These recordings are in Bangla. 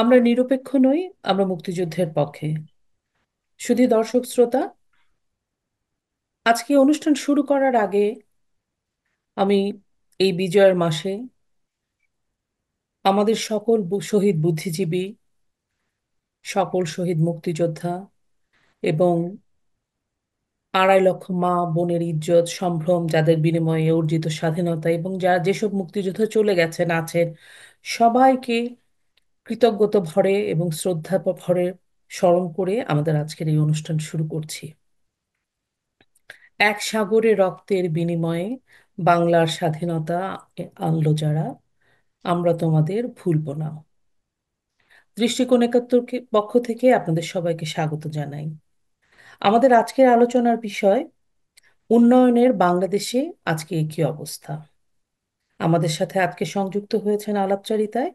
আমরা নিরপেক্ষ নই। আমরা মুক্তিযুদ্ধের পক্ষে। শুধু দর্শক শ্রোতা, আজকে অনুষ্ঠান শুরু করার আগে আমি এই বিজয়ের মাসে আমাদের সকল শহীদ বুদ্ধিজীবী, সকল শহীদ মুক্তিযোদ্ধা এবং 2.5 লক্ষ মা বোনের ইজ্জত সম্ভ্রম, যাদের বিনিময়ে অর্জিত স্বাধীনতা এবং যেসব মুক্তিযোদ্ধা চলে গেছেন আছেন, সবাইকে কৃতজ্ঞতা ভরে এবং শ্রদ্ধা ভরে স্মরণ করে আমাদের আজকের এই অনুষ্ঠান শুরু করছি। এক সাগরে রক্তের বিনিময়ে বাংলার স্বাধীনতা আনলো যারা, আমরা তোমাদের ভুলব না। দৃষ্টিকোণ একাত্তরকে পক্ষ থেকে আপনাদের সবাইকে স্বাগত জানাই। আমাদের আজকের আলোচনার বিষয় উন্নয়নের বাংলাদেশে আজকে কি অবস্থা। আমাদের সাথে আজকে সংযুক্ত হয়েছেন আলাপচারিতায়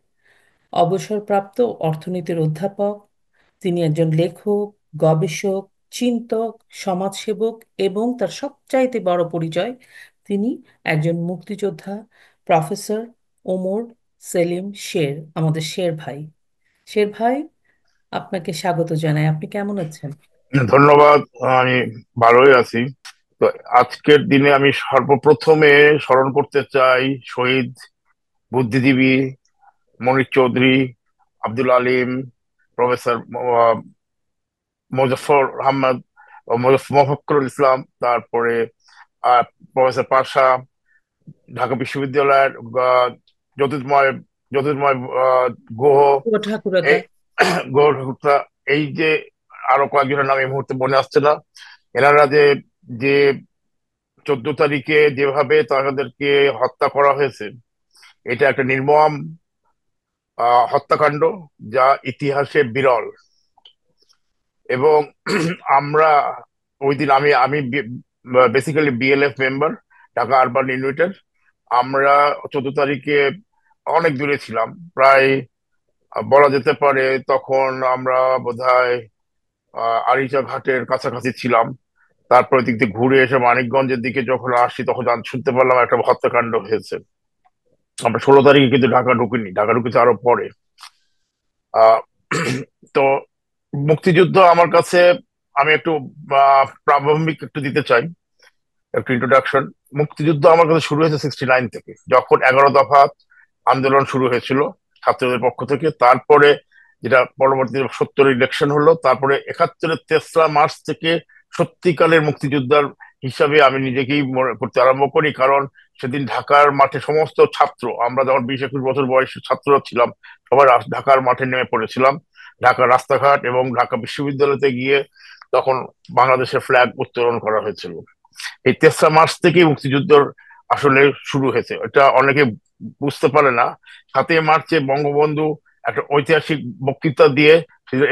অবসরপ্রাপ্ত অর্থনীতির অধ্যাপক। তিনি একজন লেখক, গবেষক, চিন্তক, সমাজসেবক এবং তার সবচাইতে বড় পরিচয়, তিনি একজন মুক্তিযোদ্ধা। প্রফেসর ওমর সেলিম শের, আমাদের শের ভাই। শের ভাই, আপনাকে স্বাগত জানাই। আপনি কেমন আছেন? ধন্যবাদ। আমি ভালোই আছি। তো আজকের দিনে আমি সর্বপ্রথমে স্মরণ করতে চাই শহীদ বুদ্ধিজীবী মনির চৌধুরী, আব্দুল আলিম, প্রফেসর মুজফর আহমদ, মফক্করুল ইসলাম, তারপরে প্রফেসর পাশা, ঢাকা বিশ্ববিদ্যালয়ের জ্যোতির্ময় জ্যোতির্ময় গুহ, ও ঠাকুরতা। এই গৌরহত্যা, এই যে আরো কয়েকজনের নাম এই মুহূর্তে মনে আসছে না। এনারা যে যে 14 তারিখে যেভাবে তাদেরকে হত্যা করা হয়েছে, এটা একটা নির্মম হত্যাকাণ্ড, যা ইতিহাসে বিরল। এবং আমরা ওই দিন আমি আমি basically BLF member, Dhaka urban ইউনিটের। আমরা 14 তারিখে অনেক দূরে ছিলাম, প্রায় বলা যেতে পারে তখন আমরা বোধহয় আরিচা ঘাটের কাছাকাছি ছিলাম। তারপরে দিক দিয়ে ঘুরে এসে মানিকগঞ্জের দিকে যখন আসছি, তখন শুনতে পারলাম একটা হত্যাকাণ্ড হয়েছে। আমরা 16 তারিখে কিন্তু ঢাকা ঢুকিনি, ঢাকা ঢুকেছে আরো পরে। আহ তো মুক্তিযুদ্ধ আমার কাছে, আমি একটু প্রারম্ভিক একটু দিতে চাই, একটু ইন্ট্রোডাকশন। মুক্তিযুদ্ধ আমার কাছে শুরু হয়েছে 69 থেকে, যখন 11 দফা আন্দোলন শুরু হয়েছিল ছাত্রদের পক্ষ থেকে। তারপরে যেটা পরবর্তী 70 ইলেকশন হলো, তারপরে 71-এর 3রা মার্চ থেকে সত্যিকারের মুক্তিযোদ্ধার হিসাবে আমি নিজেকেই মনে করতে আরম্ভ করি। কারণ সেদিন ঢাকার মাঠে সমস্ত ছাত্র, আমরা যখন 20-21 বছর বয়সী ছাত্ররা ছিলাম, সবাই ঢাকার মাঠে নেমে পড়েছিলাম। ঢাকার রাস্তাঘাট এবং ঢাকা বিশ্ববিদ্যালয়তে গিয়ে তখন বাংলাদেশের ফ্ল্যাগ উত্তোলন করা হয়েছিল। এই 3রা মার্চ থেকেই মুক্তিযুদ্ধ আসলে শুরু হয়েছে, এটা অনেকে বুঝতে পারে না। 7ই মার্চে বঙ্গবন্ধু একটা ঐতিহাসিক বক্তৃতা দিয়ে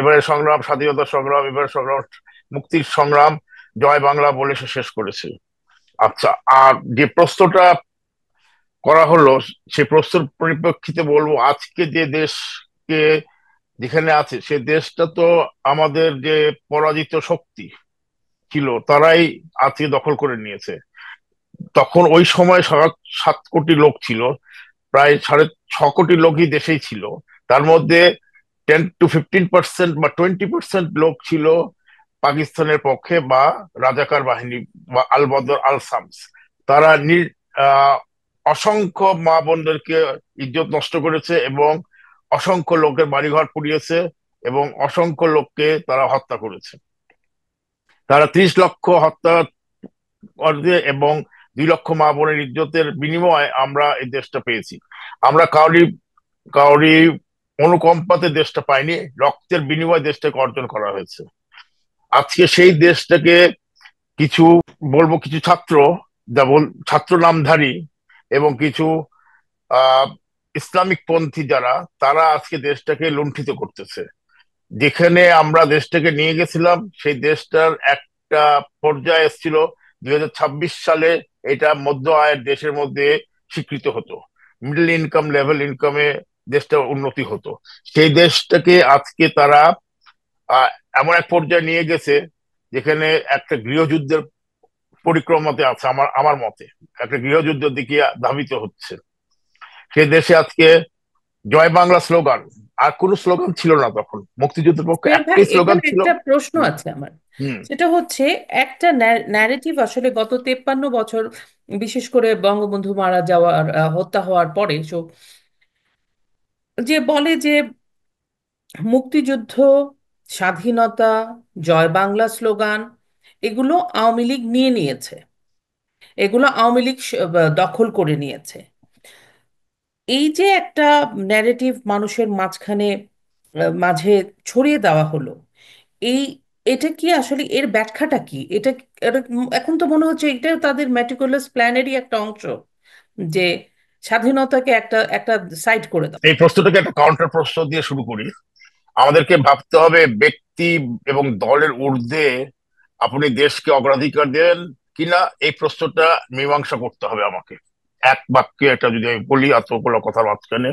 এবারে সংগ্রাম, স্বাধীনতা সংগ্রাম, এবারে সংগ্রাম, মুক্তির সংগ্রাম, জয় বাংলা বলে সে শেষ করেছে। আচ্ছা, আর যে প্রশ্নটা করা হলো, সে প্রশ্নের পরিপ্রেক্ষিতে বলবো, আজকে যে দেশকে যেখানে আছে, সে দেশটা তো আমাদের যে পরাজিত শক্তি ছিল তারাই আজকে দখল করে নিয়েছে। তখন ওই সময় 7 কোটি লোক ছিল, প্রায় 6.5 কোটি লোকই দেশেই ছিল। তার মধ্যে 10 to 15% বা 20% লোক ছিল পাকিস্তানের পক্ষে বা রাজাকার বাহিনী বা আল বদর আল শামস। তারা অসংখ্য মা বোনদেরকে ইজ্জত নষ্ট করেছে এবং অসংখ্য লোকের বাড়িঘর পুড়িয়েছে এবং অসংখ্য লোককে তারা হত্যা করেছে। তারা 30 লক্ষ হত্যা অর্ধে এবং 2 লক্ষ মা বোনের ইজ্জতের বিনিময়ে আমরা এই দেশটা পেয়েছি। আমরা কাউরি কাউরি অনুকম্পাতে দেশটা পাইনি, রক্তের বিনিময়ে দেশটাকে অর্জন করা হয়েছে। আজকে সেই দেশটাকে কিছু, বলবো কিছু ছাত্র, যেমন ছাত্র নামধারী এবং কিছু আহ ইসলামিক পন্থী যারা, তারা আজকে দেশটাকে লুণ্ঠিত করতেছে। যেখানে আমরা দেশটাকে নিয়ে গেছিলাম, সেই দেশটার একটা পর্যায়ে এসেছিল 2026 সালে এটা মধ্য আয়ের দেশের মধ্যে স্বীকৃত হতো, মিডল ইনকাম লেভেল ইনকামে দেশটা উন্নতি হতো। সেই দেশটাকে আজকে তারা আহ, এমন এক পর্যায়ে নিয়ে গেছে যেখানে একটা গৃহযুদ্ধের পরিক্রমাতে আছে। আমার আমার মতে একটা গৃহযুদ্ধের দিকে ধাবিত হচ্ছে। সে দেশে আজকে জয় বাংলা স্লোগান আর কোনো স্লোগান ছিল না তখন, মুক্তিযুদ্ধের পক্ষে সোহেল ভাই, একটাই স্লোগান এখানে ছিল। একটা প্রশ্ন হুম। আছে আমার। হুম। সেটা হচ্ছে, একটা ন্যারেটিভ আসলে গত 53 বছর, বিশেষ করে বঙ্গবন্ধু মারা যাওয়ার হত্যা হওয়ার পরে, যে বলে যে মুক্তিযুদ্ধ, স্বাধীনতা, জয় বাংলা স্লোগান, এগুলো আওয়ামী লীগ নিয়ে নিয়েছে, এগুলো আওয়ামী লীগ দখল করে নিয়েছে। এই যে একটা ন্যারেটিভ মানুষের মাঝে ছড়িয়ে দেওয়া হলো, এই এটা কি আসলে, এর ব্যাখ্যাটা কি? এখন তো মনে হচ্ছে এটাও তাদের মেটিকুলাস প্ল্যানেরই একটা অংশ, যে স্বাধীনতাকে একটা একটা সাইড করে দাও। এই প্রশ্নটাকে একটা কাউন্টার প্রশ্ন দিয়ে শুরু করি। আমাদেরকে ভাবতে হবে ব্যক্তি এবং দলের ঊর্ধ্বে আপনি দেশকে অগ্রাধিকার দেন কিনা, এই প্রশ্নটা মীমাংসা করতে হবে আমাকে। এক বাক্যে এটা যদি আমি বলি এতগুলো কথার মাঝখানে,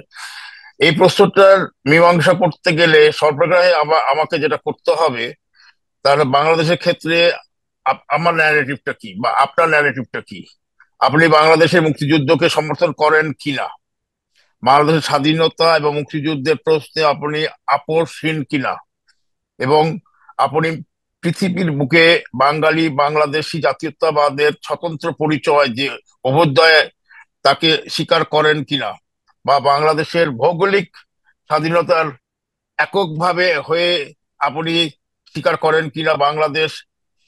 এই প্রশ্নটার মীমাংসা করতে গেলে সর্বপ্রকারে আমাকে যেটা করতে হবে, তাহলে বাংলাদেশের ক্ষেত্রে আমার ন্যারেটিভটা কি বা আপনার ন্যারেটিভটা কি? আপনি বাংলাদেশের মুক্তিযুদ্ধকে সমর্থন করেন কিনা, বাংলাদেশের স্বাধীনতা এবং মুক্তিযুদ্ধের প্রশ্নে আপনি আপোষহীন কিনা, এবং আপনি পৃথিবীর বুকে বাঙালি বাংলাদেশি জাতীয়তাবাদের স্বতন্ত্র পরিচয় যে অভ্যুদয়ে, তাকে স্বীকার করেন কিনা, বা বাংলাদেশের ভৌগোলিক স্বাধীনতার এককভাবে হয়ে আপনি স্বীকার করেন কিনা, বাংলাদেশ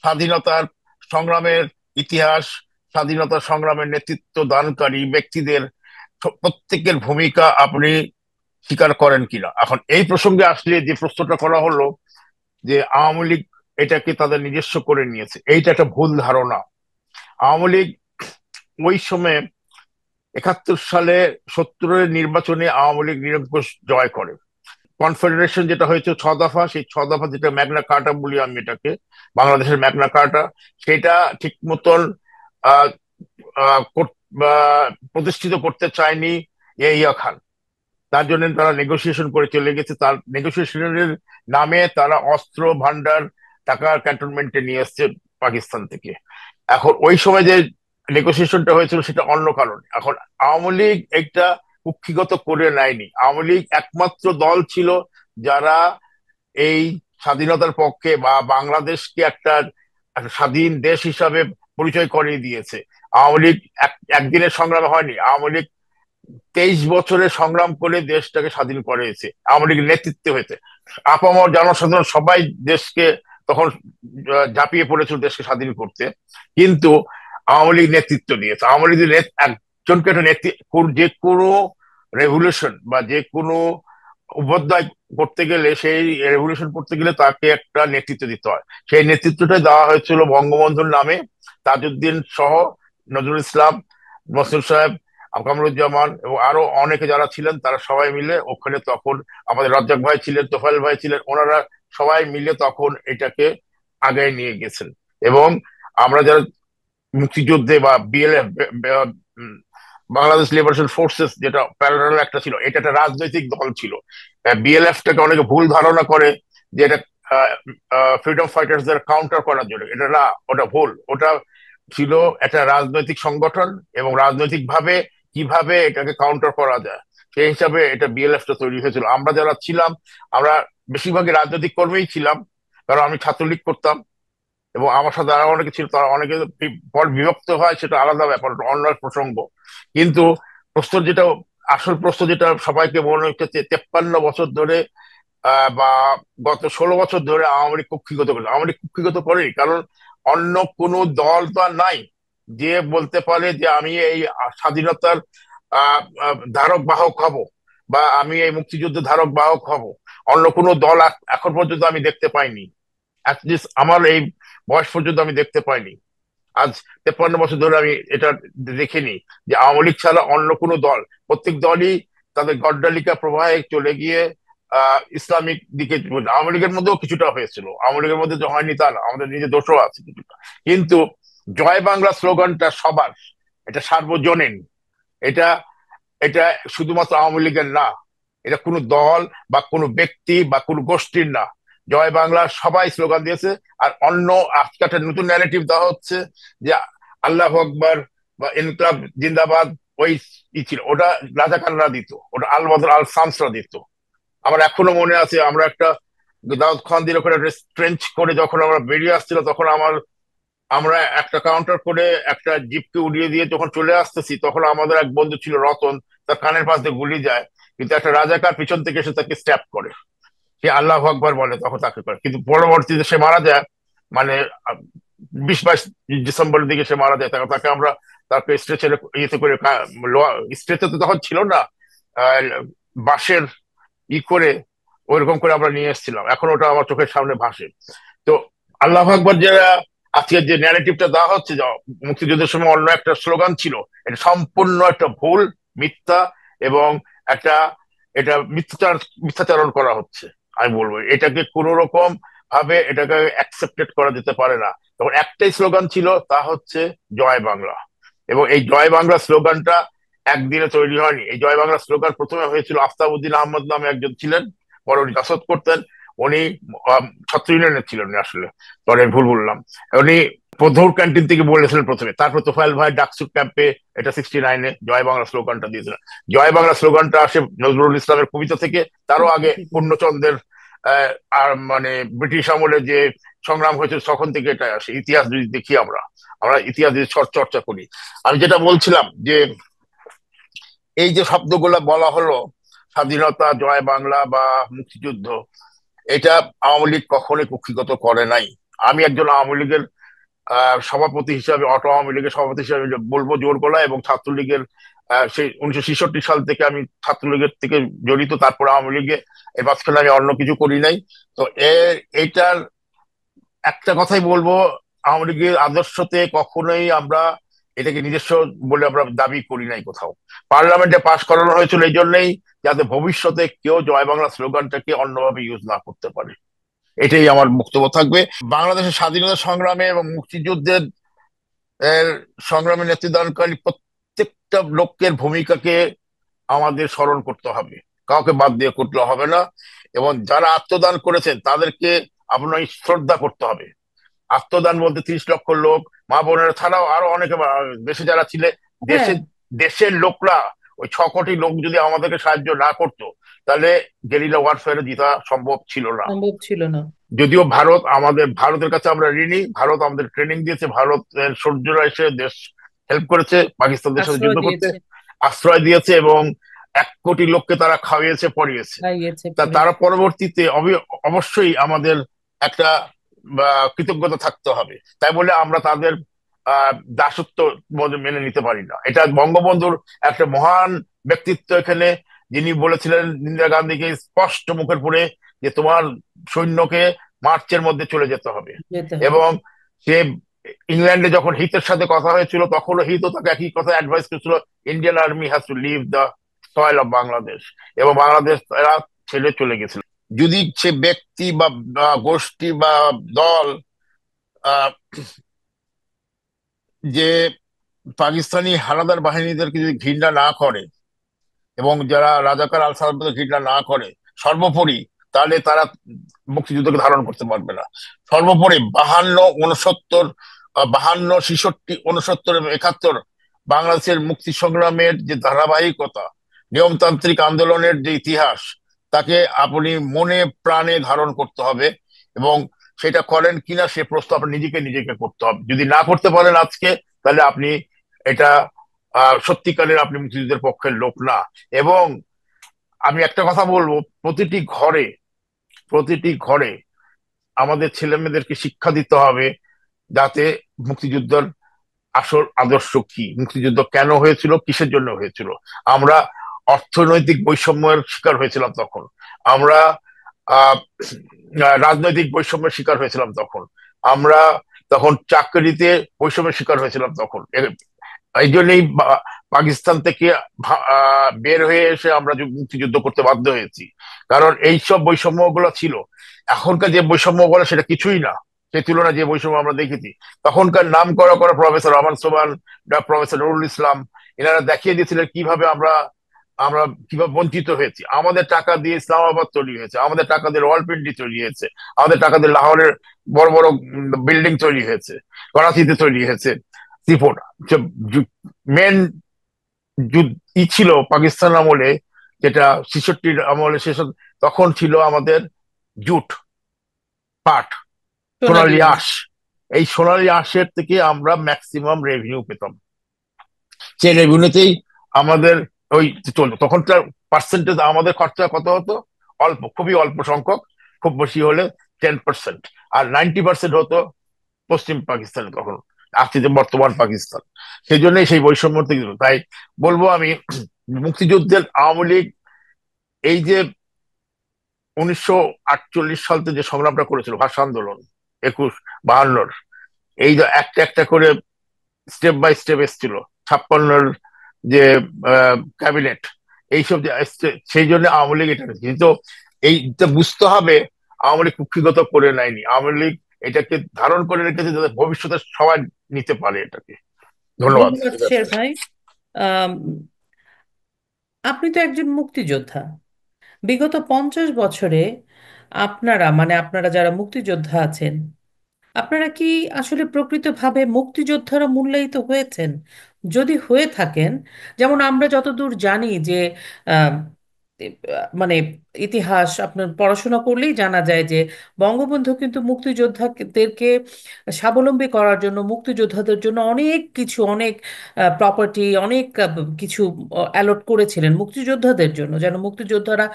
স্বাধীনতার সংগ্রামের ইতিহাস, স্বাধীনতা সংগ্রামের নেতৃত্ব দানকারী ব্যক্তিদের প্রত্যেকের ভূমিকা আপনি স্বীকার করেন কিনা। এখন এই প্রসঙ্গে আসলে যে প্রশ্নটা করা হলো যে আওয়ামী লীগ এটাকে তাদের নিজস্ব করে নিয়েছে, এইটা একটা ভুল ধারণা। আওয়ামী লীগ ওই সময় 71 সালে 70-এর নির্বাচনে আওয়ামী লীগ নিরঙ্কুশ জয় করে। কনফেডারেশন যেটা হয়েছে 6 দফা, সেই 6 দফা যেটা ম্যাগনা কার্টা বলি আমি এটাকে, বাংলাদেশের ম্যাগনা কার্টা, সেটা ঠিক মতন আহ আহ, প্রতিষ্ঠিত করতে চায়নি ইয়াহিয়া খান। তার জন্য তারা নেগোসিয়েশন করে চলে গেছে, তার নেগোসিয়েশনের নামে তারা অস্ত্র ভান্ডার, টাকা ক্যান্টনমেন্টে নিয়ে এসছে পাকিস্তান থেকে। এখন ওই সময় যে নেগোসিয়েশনটা হয়েছিল সেটা অন্য কারণে। এখন আওয়ামী লীগ একটা কুক্ষিগত করে নেয়নি। আওয়ামী লীগ একমাত্র দল ছিল যারা এই স্বাধীনতার পক্ষে বা বাংলাদেশকে একটা একটা স্বাধীন দেশ হিসাবে পরিচয় করিয়ে দিয়েছে। আওয়ামী লীগ একদিনের সংগ্রামে হয়নি, আওয়ামী লীগ 23 বছরের সংগ্রাম করে দেশটাকে স্বাধীন করেছে, আওয়ামী লীগের নেতৃত্বে হয়েছে। আপামর জনসাধারণ সবাই দেশকে তখন ঝাঁপিয়ে পড়েছিল দেশকে স্বাধীন করতে, কিন্তু আওয়ামী লীগ নেতৃত্ব দিয়েছে। আওয়ামী লীগের একজনকে একটা যে কোনো রেভলিউশন বা যে কোনো অভ্যুদয় করতে গেলে, সেই রেভলিউশন করতে গেলে তাকে একটা নেতৃত্ব দিতে হয়। সেই নেতৃত্বটা দেওয়া হয়েছিল বঙ্গবন্ধুর নামে, তাজউদ্দিন সহ, নজরুল ইসলাম, মসিউর সাহেব, কামরুজ্জামান এবং আরো অনেকে যারা ছিলেন, তারা সবাই মিলে ওখানে তখন, আমাদের রাজ্জাক ভাই ছিলেন, তোফায়েল ভাই ছিলেন, ওনারা সবাই মিলে তখন এটাকে আগায় নিয়ে গেছেন। এবং আমরা যারা মুক্তিযুদ্ধে বা বিএলএফ, বাংলাদেশ লিবারেশন ফোর্সেস, যেটা প্যারালাল একটা ছিল, এটা একটা রাজনৈতিক দল ছিল। বিএলএফটাকে অনেকে ভুল ধারণা করে যে এটা ফ্রিডম ফাইটার্সদের কাউন্টার করার জন্য, এটা না, ওটা ভুল। ওটা ছিল একটা রাজনৈতিক সংগঠন, এবং রাজনৈতিক ভাবে কিভাবে এটাকে কাউন্টার করা যায় সেই হিসাবে এটা বিএলএফটা তৈরি হয়েছিল। আমরা যারা ছিলাম, আমরা বেশিরভাগই রাজনৈতিক কর্মীই ছিলাম, কারণ আমি ছাত্রলীগ করতাম এবং আমার সাথে আরো অনেকে ছিল, তারা অনেকে পর বিভক্ত হয় সেটা আলাদা ব্যাপার, অন্য প্রসঙ্গ। কিন্তু প্রশ্ন যেটা, আসল প্রশ্ন যেটা সবাইকে মনে হচ্ছে, 53 বছর ধরে বা গত 16 বছর ধরে আওয়ামী লীগ কুক্ষিগত করে, আওয়ামী লীগ কুক্ষিগত করেনি কারণ অন্য কোনো দল তো আর নাই যে বলতে পারে যে আমি এই স্বাধীনতার ধারক বাহক হব, বা আমি এই মুক্তিযুদ্ধের ধারক বাহক হব। অন্য কোনো দল এখন পর্যন্ত আমি দেখতে পাইনি, অ্যাটলিস্ট আমার এই বয়স পর্যন্ত আমি দেখতে পাইনি। আজ 53 বছর ধরে আমি এটা দেখিনি যে আওয়ামী লীগ ছাড়া অন্য কোনো দল, প্রত্যেক দলই তাদের গড্ডালিকা প্রবাহে চলে গিয়ে ইসলামিক দিকে। আওয়ামী লীগের মধ্যেও কিছুটা হয়েছিল, আওয়ামী লীগের মধ্যে যে হয়নি তা না, আমাদের নিজের দোষও আছে কিছুটা। কিন্তু জয় বাংলা স্লোগানটা সবার, এটা সার্বজনীন। এটা এটা শুধুমাত্র আওয়ামী লীগের না, এটা কোনো দল বা কোনো ব্যক্তি বা কোনো গোষ্ঠীর না। জয় বাংলা সবাই স্লোগান দিয়েছে। আর অন্য আজকে একটা নতুন ন্যারেটিভ দেওয়া হচ্ছে যে আল্লাহ আকবার বা ইনকলাব জিন্দাবাদ, ওই ই ছিল, ওটা রাজাকাররা দিত, ওটা আল বদর আল শামসরা দিত। আমার এখনো মনে আছে, আমরা একটা দাউদ খানদের ওখানে একটা ট্রেঞ্চ করে যখন আমরা বেরিয়ে আসছিল, তখন আমরা একটা কাউন্টার করে একটা জিপকে উড়িয়ে দিয়ে যখন চলে আসতেছি, তখন আমাদের এক বন্ধু ছিল রতন, তার কানের পাশ দিয়ে গুলি যায়, কিন্তু একটা রাজাকার পিছন থেকে এসে তাকে স্ট্যাপ করে, সে আল্লাহ আকবার বলে, তখন তাকে করে, কিন্তু পরবর্তীতে সে মারা যায়। মানে 20-22 ডিসেম্বরের দিকে সে মারা যায়। তাকে আমরা তাকে স্ট্রেচারে ইয়েতে করে, স্ট্রেচার তো তখন ছিল না, আহ, বাঁশের করে ওইরকম করে আমরা নিয়ে এসেছিলাম, এখন ওটা আমার চোখের সামনে ভাসে। তো আল্লাহ আকবর যে আজকের যে ন্যারেটিভটা দেওয়া হচ্ছে, যে মুক্তিযুদ্ধের সময় অন্য একটা স্লোগান ছিল, এটা সম্পূর্ণ একটা ভুল, মিথ্যা, এবং একটা এটা মিথ্যাচারণ করা হচ্ছে। আমি বলবো এটাকে কোনো রকম ভাবে এটাকে অ্যাকসেপ্টেড করা যেতে পারে না। তখন একটাই স্লোগান ছিল, তা হচ্ছে জয় বাংলা। এবং এই জয় বাংলা স্লোগানটা একদিনে তৈরি হয়নি। এই জয় বাংলা স্লোগান প্রথমে হয়েছিল, আফতাবউদ্দিন আহমদ নামে একজন ছিলেন, পরে উনি জাসদ করতেন। উনি ছাত্র ইউনিয়নের ছিলেন আসলে, পরে ভুল বললাম। উনি পদ্ধর ক্যান্টিন থেকে বলেছিলেন প্রথমে, তারপর তোফায়েল ভাই ডাকসু ক্যাম্পে এটা 69-এ জয় বাংলা স্লোগানটা দিয়েছিলেন। জয় বাংলা স্লোগানটা আসে নজরুল ইসলামের কবিতা থেকে, তারও আগে পূর্ণচন্দ্রের আর মানে ব্রিটিশ আমলে যে সংগ্রাম হয়েছিল তখন থেকে এটা আসে। ইতিহাস যদি দেখি, আমরা আমরা ইতিহাস যদি চর্চা করি, আমি যেটা বলছিলাম যে এই যে শব্দগুলো বলা হলো, স্বাধীনতা, জয় বাংলা বা মুক্তিযুদ্ধ, এটা আওয়ামী লীগ কখনোই কুক্ষিগত করে নাই। আমি একজন আওয়ামী লীগের সভাপতি হিসাবে, অটো আওয়ামী লীগের সভাপতি হিসাবে বলবো জোর গলায়, এবং ছাত্রলীগের সেই 1966 সাল থেকে আমি ছাত্রলীগের থেকে জড়িত, তারপর আওয়ামী লীগে, এর মাঝখানে আমি অন্য কিছু করি নাই। তো এইটার একটা কথাই বলবো, আওয়ামী লীগের আদর্শতে কখনোই আমরা এটাকে নিজস্ব বলে আমরা দাবি করি নাই কোথাও। পার্লামেন্টে পাশ করানো হয়েছিল এই জন্যই, যাতে ভবিষ্যতে কেউ জয় বাংলা স্লোগানটাকে অন্যভাবে ইউজ না করতে পারে। এটাই আমার বক্তব্য থাকবে। বাংলাদেশের স্বাধীনতা সংগ্রামে এবং মুক্তিযুদ্ধের এর সংগ্রামে নেতৃত্বদানকারী প্রত্যেকটা লোকের ভূমিকাকে আমাদের স্মরণ করতে হবে, কাউকে বাদ দিয়ে করতে হবে না। এবং যারা আত্মদান করেছেন তাদেরকে আপনার শ্রদ্ধা করতে হবে। আত্মদান বলতে 30 লক্ষ লোক, মা বোনেরা ছাড়াও আরো অনেকে, দেশে যারা ছিলেন, হ্যাঁ, দেশের লোকরা, ওই 6 কোটি লোক যদি আমাদেরকে সাহায্য না করতো, তাহলে গেরিলা ওয়ারফেয়ারে জিতা সম্ভব ছিল না। সম্ভব ছিল না। যদিও ভারতের কাছে আমরা ঋণী, ভারত আমাদের ট্রেনিং দিয়েছে, ভারতের সৈন্যরা এসে দেশ হেল্প করেছে পাকিস্তানদের সাথে আশ্রয় যুদ্ধ করতে, দিয়েছে, আশ্রয় দিয়েছে, এবং 1 কোটি লোককে তারা খাওয়িয়েছে, পড়িয়েছে। খাইয়েছে, তারা পড়িয়েছে। পরবর্তীতে অবশ্যই আমাদের একটা কৃতজ্ঞতা থাকতে হবে। তাই বলে আমরা তাদের দাসত্ব মেনে নিতে পারি না। এটা বঙ্গবন্ধুর একটা মহান ব্যক্তিত্ব এখানে, যিনি বলেছিলেন ইন্দিরা গান্ধীকে স্পষ্ট মুখের পরে, যে তোমার সৈন্যকে মার্চের মধ্যে চলে যেতে হবে। যেতে হবে। এবং সে ইংল্যান্ডে যখন হিতের সাথে কথা হয়েছিল, তখনও হিতও তাকে একই কথা অ্যাডভাইস করেছিল, Indian army has to leave the soil of Bangladesh. এবং বাংলাদেশ তারা ছেড়ে চলে গেছিল। যদি সে ব্যক্তি বা গোষ্ঠী বা দল আহ, যে পাকিস্তানি হানাদার বাহিনীদেরকে যদি ঘৃণা না করে, এবং যারা রাজাকার আল সালামকে ঘৃণা না করে সর্বোপরি, তাহলে তারা মুক্তিযুদ্ধকে ধারণ করতে পারবে না। সর্বোপরি 52, 69, 52, 66, 69 এবং 71 বাংলাদেশের মুক্তি সংগ্রামের যে ধারাবাহিকতা, নিয়মতান্ত্রিক আন্দোলনের যে ইতিহাস, তাকে আপনি মনে প্রাণে ধারণ করতে হবে। এবং সেটা করেন কিনা সে প্রশ্ন আপনি নিজেকে নিজেকে করতে হবে। যদি না করতে পারেন আজকে, তাহলে আপনি এটা সত্যিকারের আপনি মুক্তিযুদ্ধের পক্ষের লোক না। এবং আমি একটা কথা বলবো, প্রতিটি ঘরে আমাদের ছেলে মেয়েদেরকে শিক্ষা দিতে হবে, যাতে মুক্তিযুদ্ধের আসল আদর্শ কি, মুক্তিযুদ্ধ কেন হয়েছিল, কিসের জন্য হয়েছিল। আমরা অর্থনৈতিক বৈষম্যের শিকার হয়েছিলাম তখন, আমরা আহ রাজনৈতিক বৈষম্যের শিকার হয়েছিলাম তখন, আমরা তখন চাকরিতে বৈষম্যের শিকার হয়েছিলাম তখন। এই জন্যই পাকিস্তান থেকে বের হয়ে এসে আমরা মুক্তিযুদ্ধ করতে বাধ্য হয়েছি, কারণ এইসব বৈষম্য গুলো ছিল। এখনকার যে বৈষম্য গুলো সেটা কিছুই না, সে তুলনায় যে বৈষম্য আমরা দেখেছি, তখনকার নাম করা করা প্রফেসর রহমান সোবান, প্রফেসর নুরুল ইসলাম, এনারা দেখিয়ে দিয়েছিলেন কিভাবে আমরা আমরা কিভাবে বঞ্চিত হয়েছি। আমাদের টাকা দিয়ে ইসলামাবাদ তৈরি হয়েছে, আমাদের টাকা দিয়ে রাওয়ালপিন্ডি তৈরি হয়েছে, আমাদের টাকা দিয়ে লাহোরের বড় বড় বিল্ডিং তৈরি হয়েছে, করাচিতে তৈরি হয়েছে, ত্রিপুরা। মেন ই ছিল পাকিস্তান আমলে, যেটা 66 আমলে শেষ, তখন ছিল আমাদের জুট, পাট, সোনালী সোনালী আঁশ। আঁশ। এই সোনালী আঁশের থেকে আমরা ম্যাক্সিমাম রেভিনিউ পেতাম। সেই রেভিনিউতেই আমাদের ওই চলতো। তখন তার পার্সেন্টেজ আমাদের খরচা কত হতো? অল্প, খুবই অল্প সংখ্যক, খুব বেশি হলে 10%। আর 90% হতো পশ্চিম পাকিস্তানে তখন, আজকে যে বর্তমান পাকিস্তান। সেই জন্যই সেই বৈষম্য থেকে তাই বলবো আমি, মুক্তিযুদ্ধের আওয়ামী লীগ এই যে 1948 সাল থেকে যে সংগ্রামটা করেছিল, ভাষা আন্দোলন, 21, 52, এই যে একটা একটা করে স্টেপ বাই স্টেপ এসেছিল, 56-এর যে ক্যাবিনেট, এইসব যে সেই জন্য আওয়ামী লীগ এটা করেছে। কিন্তু এইটা বুঝতে হবে, আওয়ামী লীগ কুক্ষিগত করে নেয়নি, আওয়ামী লীগ এটাকে ধারণ করে রেখেছে যাতে ভবিষ্যতে সবাই নিতে পারে এটাকে। ধন্যবাদ। ধন্যবাদ শের ভাই। আম, আপনি তো একজন মুক্তিযোদ্ধা। বিগত 50 বছরে আপনারা যারা মুক্তিযোদ্ধা আছেন, আপনারা কি আসলে প্রকৃতভাবে মুক্তিযোদ্ধারা মূল্যায়িত হয়েছেন? যদি হয়ে থাকেন, যেমন আমরা যতদূর জানি যে আহ, মানে ইতিহাস আপনার পড়াশোনা করলেই জানা যায় যে বঙ্গবন্ধু কিন্তু মুক্তিযোদ্ধাদেরকে স্বাবলম্বী করার জন্য, মুক্তিযোদ্ধাদের জন্য অনেক কিছু, অনেক প্রপার্টি, অনেক কিছু অ্যালট করেছিলেন মুক্তিযোদ্ধাদের জন্য, যেন মুক্তিযোদ্ধারা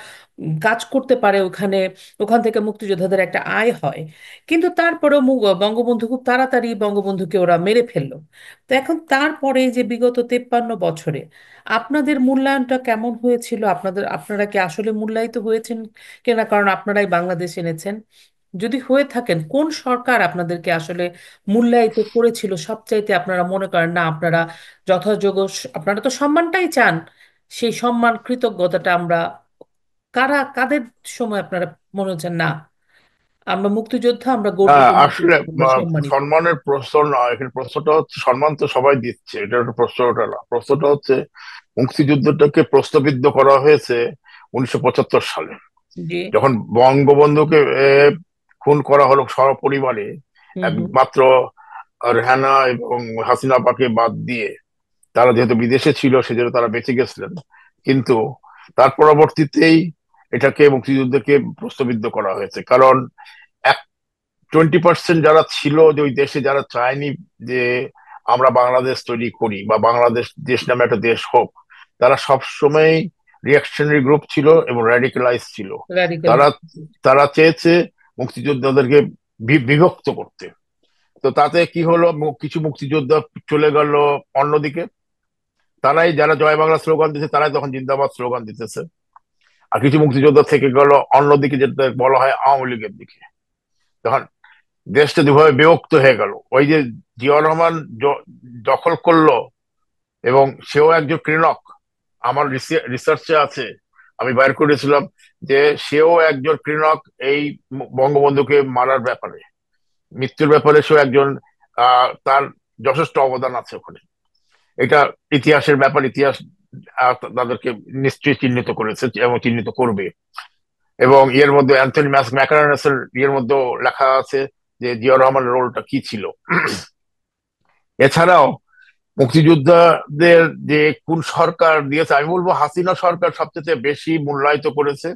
কাজ করতে পারে ওখানে, ওখান থেকে মুক্তিযোদ্ধাদের একটা আয় হয়। কিন্তু তারপরেও বঙ্গবন্ধু খুব তাড়াতাড়ি বঙ্গবন্ধুকে ওরা মেরে ফেললো। তো এখন তারপরে এই যে বিগত 53 বছরে আপনাদের মূল্যায়নটা কেমন হয়েছিল? আপনারা কি আসলে মূল্যায়িত হয়েছেন কিনা? কারণ আপনারাই বাংলাদেশ এনেছেন। যদি হয়ে থাকেন, কোন সরকার আপনাদেরকে আসলে মূল্যায়িত করেছিল সবচাইতে? আপনারা মনে করেন না আপনারা যথাযোগ্য, আপনারা তো সম্মানটাই চান, সেই সম্মান কৃতজ্ঞতাটা আমরা কাদের সময় আপনারা মনে হচ্ছেন না আমরা মুক্তিযোদ্ধা, আমরা গর্বিত আসলে মুক্তিযোদ্ধা, আমরা সম্মানিত? সম্মানের প্রশ্ন নয় এখানে, প্রশ্নটা হচ্ছে সম্মান তো সবাই দিচ্ছে, এটা একটা প্রশ্নটা না। প্রশ্নটা হচ্ছে মুক্তিযুদ্ধটাকে প্রশ্নবিদ্ধ করা হয়েছে 1975 সালে, জি। যখন বঙ্গবন্ধুকে খুন করা হলো সপরিবারে, হুম হুম। একমাত্র রেহানা এবং হাসিনা পাকে বাদ দিয়ে। তারা যেহেতু বিদেশে ছিল সেজন্য তারা বেঁচে গেছিলেন। কিন্তু তার পরবর্তীতেই এটাকে, মুক্তিযুদ্ধকে প্রশ্নবিদ্ধ করা হয়েছে, কারণ 20% যারা ছিল যে ওই দেশে, যারা চায়নি যে আমরা বাংলাদেশ তৈরি করি বা বাংলাদেশ দেশ নামে একটা দেশ হোক, তারা সব সময় রিয়াকশনারি গ্রুপ ছিল এবং র্যাডিকালাইজ ছিল। রাডিকাল। তারা তারা চেয়েছে মুক্তিযোদ্ধাদেরকে বিভক্ত করতে। তো তাতে কি হলো, কিছু মুক্তিযোদ্ধা চলে গেল অন্যদিকে, তারাই যারা জয় বাংলা স্লোগান দিতেছে তারাই তখন জিন্দাবাদ স্লোগান দিতেছে। আর কিছু মুক্তিযোদ্ধা থেকে গেল অন্যদিকে, যেটা বলা হয় আওয়ামী লীগের দিকে। তখন দেশটা দুভাবে বিভক্ত হয়ে গেল। ওই যে জিয়াউর রহমান দখল করলো, এবং সেও একজন ক্রীড়ক, আমার রিসার্চে আছে, আমি বাইর করেছিলাম যে সেও একজন ক্রীড়ক এই বঙ্গবন্ধুকে মারার ব্যাপারে, মৃত্যুর ব্যাপারে সেও একজন, তার যথেষ্ট অবদান আছে ওখানে। এটা ইতিহাসের ব্যাপার, ইতিহাস তাদেরকে নিশ্চয়ই চিহ্নিত করেছে এবং চিহ্নিত করবে। এবং এর মধ্যে অ্যান্থনি ম্যাকারানাসের ইয়ের মধ্যেও লেখা আছে যে জিয়া রহমানের রোলটা কি ছিল। এছাড়াও মুক্তিযোদ্ধাদের যে কোন সরকার দিয়েছে, আমি বলবো হাসিনা সরকার সবচেয়ে বেশি মূল্যায়িত করেছে।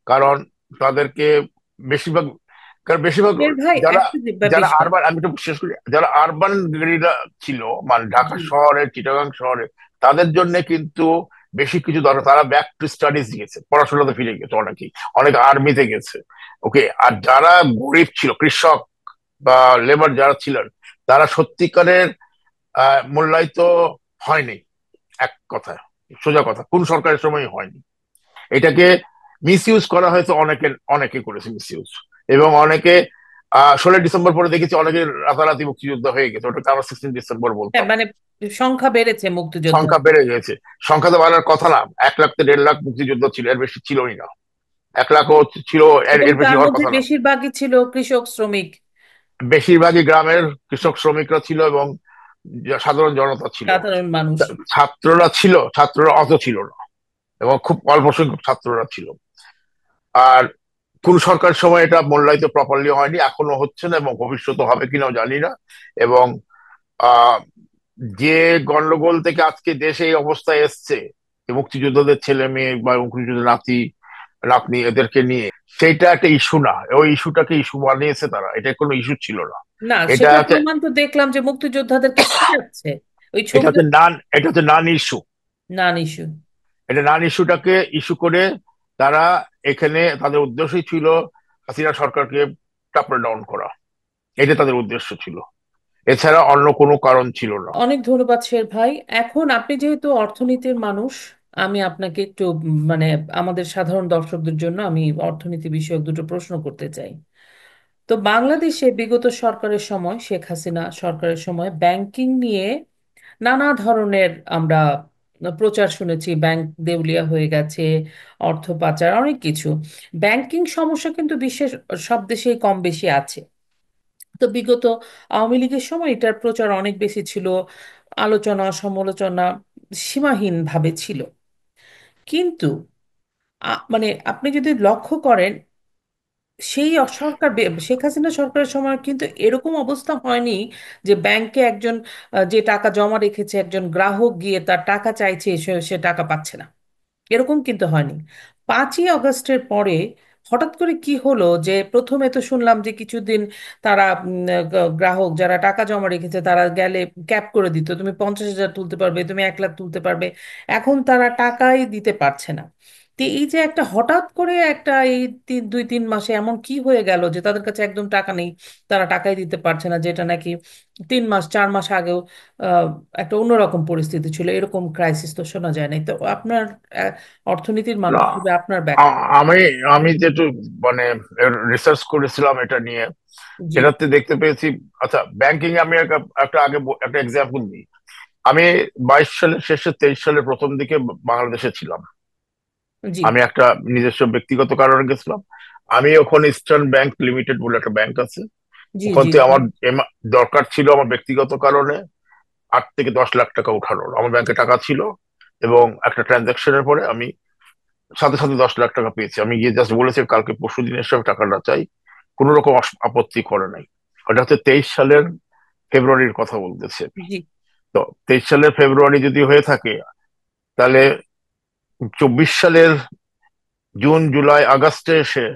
কারণ তাদেরকে বেশিরভাগ, কারণ বেশিরভাগ এর ভাই যারা একটা যারা বিষয়। আরবান, আমি একটু শেষ করি, যারা আরবান গেরিলা ছিল, মানে ঢাকা জি। শহরে, চিটাগাং শহরে, তাদের জন্য কিন্তু বেশি কিছু দরকার, তারা ব্যাক টু স্টাডিজ গেছে, পড়াশোনাতে ফিরে গেছে অনেকেই, অনেক আর্মিতে গেছে। ওকে, আর যারা গরিব ছিল, কৃষক বা লেবার যারা ছিলেন, তারা সত্যিকারের মূল্যায়িত হয়নি। এক কথা, সোজা কথা, কোন সরকারের সময় হয়নি। এটাকে মিস ইউজ করা হয়েছে, অনেকে করেছে মিস ইউজ। এবং অনেকে 16 ডিসেম্বর পরে দেখেছি অনেকে রাতারাতি মুক্তিযোদ্ধা হয়ে গেছে, ওটাকে আমরা 16 ডিসেম্বর হ্যাঁ, বলতাম। মানে সংখ্যা বেড়েছে মুক্তিযোদ্ধা। সংখ্যা বেড়ে গেছে, সংখ্যা তো বাড়ার কথা না, 1 লাখ থেকে 1.5 লাখ মুক্তিযোদ্ধা ছিল, এর বেশি ছিলই না। 1 লাখও ছিল, এর এবং এর বেশি তার হওয়ার মধ্যে কথা না। বেশিরভাগই ছিল কৃষক শ্রমিক। বেশিরভাগই গ্রামের কৃষক শ্রমিকরা ছিল, এবং সাধারণ জনতা ছিল। সাধারণ মানুষ। ছাত্ররা ছিল, ছাত্ররা অত ছিল না, এবং খুব অল্প সংখ্যক ছাত্ররা ছিল। আর কোন সরকার সময় এটা মূল্যায়িত প্রপারলি হয়নি, এখনো হচ্ছে না, এবং ভবিষ্যতে হবে কিনাও জানি না। এবং আহ যে গন্ডগোল থেকে আজকে দেশে এই অবস্থায় এসছে, যে মুক্তিযোদ্ধাদের ছেলে মেয়ে বা মুক্তিযোদ্ধাদের নাতি নাতনি এদেরকে নিয়ে, সেইটা একটা ইস্যু না, ওই ইস্যুটাকে ইস্যু বানিয়েছে তারা, এটা কোনো ইস্যু ছিল না। না, এটা সেটার হচ্ছে, প্রমাণ তো দেখলাম যে মুক্তিযোদ্ধাদেরকে শেখাচ্ছে, ওই এটা ছবিটা। হচ্ছে নান এটা হচ্ছে নান ইস্যু। নান ইস্যু। এটা নান ইস্যুটাকে ইস্যু করে তারা এখানে তাদের উদ্দেশ্যই ছিল হাসিনা সরকারকে টাপল ডাউন করা, এটা তাদের উদ্দেশ্য ছিল, এছাড়া অন্য কোনো কারণ ছিল না। অনেক ধন্যবাদ শের ভাই। এখন আপনি যেহেতু অর্থনীতির মানুষ, আমি আপনাকে একটু মানে আমাদের সাধারণ দর্শকদের জন্য আমি অর্থনীতি বিষয়ক দুটো প্রশ্ন করতে চাই। তো বাংলাদেশে বিগত সরকারের সময়, শেখ হাসিনা সরকারের সময় ব্যাংকিং নিয়ে নানা ধরনের আমরা প্রচার শুনেছি, ব্যাংক দেউলিয়া হয়ে গেছে, অর্থ পাচার, অনেক কিছু। ব্যাংকিং সমস্যা কিন্তু বিশ্বের সব দেশেই কম বেশি আছে। তো বিগত আওয়ামী লীগের সময় এটার প্রচার অনেক বেশি ছিল, আলোচনা সমালোচনা সীমাহীন ভাবে ছিল। কিন্তু মানে আপনি যদি লক্ষ্য করেন, সেই সরকার শেখ হাসিনা সরকারের সময় কিন্তু এরকম অবস্থা হয়নি যে ব্যাংকে একজন যে টাকা জমা রেখেছে একজন গ্রাহক গিয়ে তার টাকা চাইছে, সে টাকা পাচ্ছে না। এরকম কিন্তু হয়নি। 5ই আগস্টের পরে হঠাৎ করে কি হলো যে প্রথমে তো শুনলাম যে কিছুদিন তারা গ্রাহক যারা টাকা জমা রেখেছে তারা গেলে ক্যাপ করে দিত, তুমি 50,000 তুলতে পারবে, তুমি 1 লাখ তুলতে পারবে। এখন তারা টাকাই দিতে পারছে না। তো এই যে একটা হঠাৎ করে একটা এই 2-3 মাসে এমন কি হয়ে গেল যে তাদের কাছে একদম টাকা নেই, তারা টাকাই দিতে পারছে না, যেটা নাকি 3 মাস 4 মাস আগেও আহ, একটা অন্যরকম পরিস্থিতি ছিল, এরকম ক্রাইসিস তো শোনা যায় নাই। তো আপনার অর্থনীতির মানুষ না, হিসেবে আপনার ব্যাখ্যা। আমি আমি যেটু মানে রিসার্চ করেছিলাম এটা নিয়ে, জি। এটাতে দেখতে পেয়েছি। আচ্ছা, ব্যাংকিং আমি একটা আগে একটা এক্সাম্পল দিই। আমি 22 সালের শেষে 23 সালের প্রথম দিকে বাংলাদেশে ছিলাম। জি। আমি একটা নিজস্ব ব্যক্তিগত কারণে গেছিলাম। আমি ওখানে ইস্টার্ন ব্যাংক লিমিটেড বলে একটা ব্যাংক আছে, জি। ওখান জি। থেকে জি। আমার দরকার ছিল আমার ব্যক্তিগত কারণে 8 থেকে 10 লাখ টাকা উঠানোর, আমার ব্যাংকে টাকা ছিল। এবং একটা ট্রানজাকশনের পরে আমি সাথে সাথে 10 লাখ টাকা পেয়েছি। আমি গিয়ে জাস্ট বলেছি কালকে পরশু দিনের সব টাকাটা চাই, কোনো রকম আপত্তি করে নাই। ওটা হচ্ছে 23 সালের ফেব্রুয়ারির কথা বলতেছে। জি। তো 23 সালের ফেব্রুয়ারি যদি হয়ে থাকে, তাহলে 24 সালের জুন জুলাই আগস্টে এসে